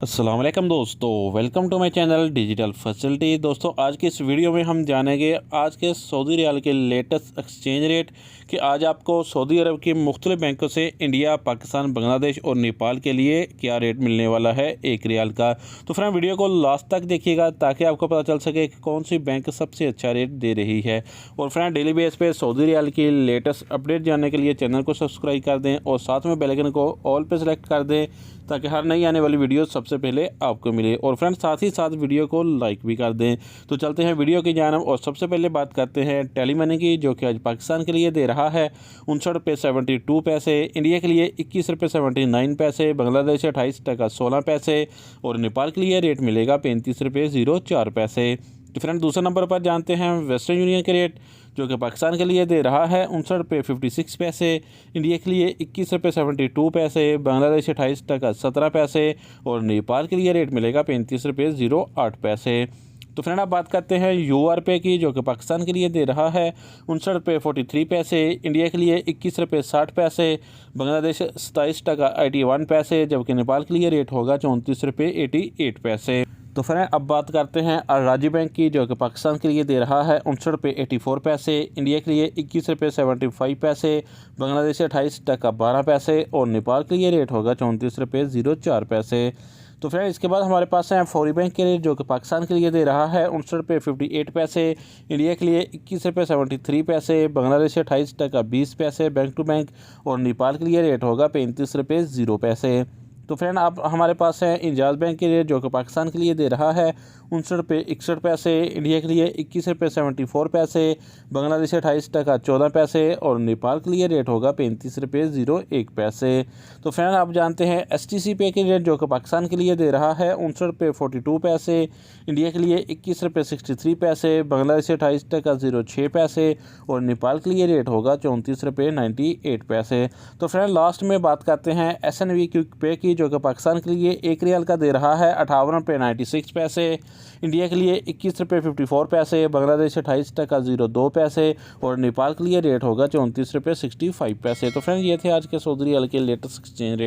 अस्सलाम वालेकुम दोस्तों, welcome to my channel digital facility. दोस्तों, आज की इस वीडियो में हम जानेंगे आज के सऊदी रियाल के लेटेस्ट एक्सचेंज रेट कि आज आपको सऊदी अरब के मुख्तलिफ बैंकों से इंडिया, पाकिस्तान, बांग्लादेश और नेपाल के लिए क्या रेट मिलने वाला है एक रियाल का। तो फ्रेंड, वीडियो को लास्ट तक देखिएगा ताकि आपको पता चल सके कि कौन सी बैंक सबसे अच्छा रेट दे रही है। और फ्रेंड, डेली बेस पे सऊदी रियाल की लेटेस्ट अपडेट जानने के लिए चैनल को सब्सक्राइब कर दें और साथ में बेल आइकन को ऑल पे सेलेक्ट कर दें ताकि हर नई आने वाली वीडियो सबसे पहले आपको मिले। और फ्रेंड्स, साथ ही साथ वीडियो को लाइक भी कर दें। तो चलते हैं वीडियो की जानब और सबसे पहले बात करते हैं टेली मनी की, जो कि आज पाकिस्तान के लिए दे रहा है 59 रुपये 72 पैसे, इंडिया के लिए 21 रुपये 79 पैसे, बांग्लादेश 28 टका 16 पैसे और नेपाल के लिए रेट मिलेगा 35 रुपये 04 पैसे। तो फ्रेंड, दूसरे नंबर पर जानते हैं वेस्टर्न यूनियन के रेट, जो कि पाकिस्तान के लिए दे रहा है 59 रुपये 56 पैसे, इंडिया के लिए 21 रुपये 72 पैसे, बांग्लादेश 28 टका 17 पैसे और नेपाल के लिए रेट मिलेगा 35 रुपये 08 पैसे। तो फ्रेंड, आप बात करते हैं UR पे की, जो कि पाकिस्तान के लिए दे रहा है 59 रुपये 43 पैसे, इंडिया के लिए 21 रुपये 60 पैसे, बांग्लादेश 27 टका 81 पैसे, जबकि नेपाल के लिए रेट होगा 34 रुपये 88 पैसे। तो फ्रेंड, अब बात करते हैं अल-राजी बैंक की, जो कि पाकिस्तान के लिए दे रहा है 59 रुपये 84 पैसे, इंडिया के लिए 21 रुपये 75 पैसे, बांग्लादेश 28 टका 12 पैसे और नेपाल के लिए रेट होगा 34 रुपये 04 पैसे। तो फ्रेंड, इसके बाद हमारे पास है फौरी बैंक के रेट, जो कि पाकिस्तान के लिए दे रहा है 59 रुपये 58 पैसे, इंडिया के लिए 21 रुपये 73 पैसे, बांग्लादेश 28 टका 20 पैसे बैंक टू बैंक और नेपाल के लिए रेट होगा 35 रुपये 0 पैसे। तो फ्रेंड, आप हमारे पास है इंजाज बैंक के रेट, जो कि पाकिस्तान के लिए दे रहा है 59 रुपये 61 पैसे, इंडिया के लिए 21 रुपये 74 पैसे, बांग्लादेश 28 टका 14 पैसे और नेपाल के लिए रेट होगा 35 रुपये 01 पैसे। तो फ्रेंड, आप जानते हैं STC पे के रेट, जो कि पाकिस्तान के लिए दे रहा है 59 रुपये 42 पैसे, इंडिया के लिए 21 रुपये 63 पैसे, बांग्लादेश 28 टका 06 पैसे और नेपाल के लिए रेट होगा 34 रुपये 98 पैसे। तो फ्रेंड, लास्ट में बात करते हैं SNB क्विक पे की, जो कि पाकिस्तान के लिए एक रियाल का दे रहा है 58 रुपये 96 पैसे, इंडिया के लिए 21 रुपये 54 पैसे, बांग्लादेश 28 टका 02 पैसे और नेपाल के लिए रेट होगा 34 रुपये 65 पैसे। तो फ्रेंड, ये थे आज के सऊदी रियाल के लेटेस्ट एक्सचेंज रेट।